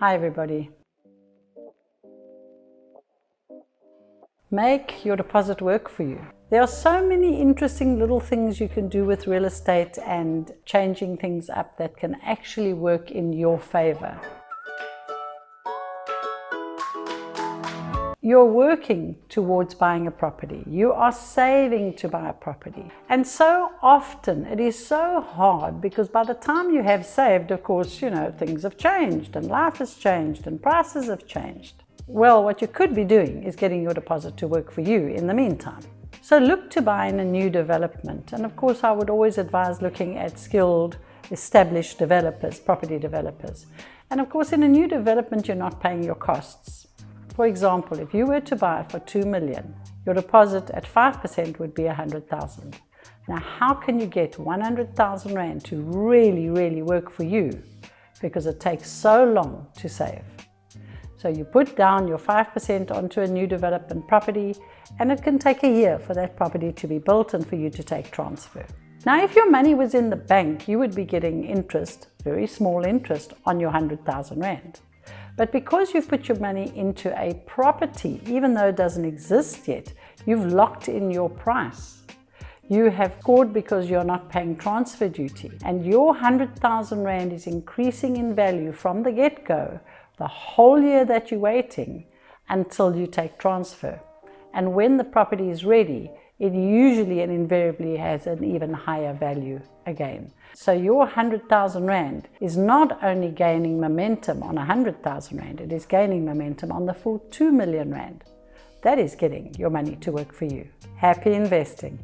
Hi everybody. Make your deposit work for you. There are so many interesting little things you can do with real estate and changing things up that can actually work in your favor. You're working towards buying a property. You are saving to buy a property. And so often it is so hard because by the time you have saved, of course, things have changed and life has changed and prices have changed. Well, what you could be doing is getting your deposit to work for you in the meantime. So look to buy in a new development. And of course, I would always advise looking at skilled, established developers, property developers. And of course, in a new development, you're not paying your costs. For example, if you were to buy for 2 million, your deposit at 5% would be 100,000. Now, how can you get 100,000 Rand to really work for you? Because it takes so long to save. So you put down your 5% onto a new development property, and it can take a year for that property to be built and for you to take transfer. Now, if your money was in the bank, you would be getting interest, very small interest, on your 100,000 Rand. But because you've put your money into a property, even though it doesn't exist yet, you've locked in your price. You have scored because you're not paying transfer duty, and your 100,000 Rand is increasing in value from the get-go, the whole year that you're waiting until you take transfer. And when the property is ready, it usually and invariably has an even higher value again. So your 100,000 Rand is not only gaining momentum on 100,000 Rand, it is gaining momentum on the full 2 million Rand. That is getting your money to work for you. Happy investing.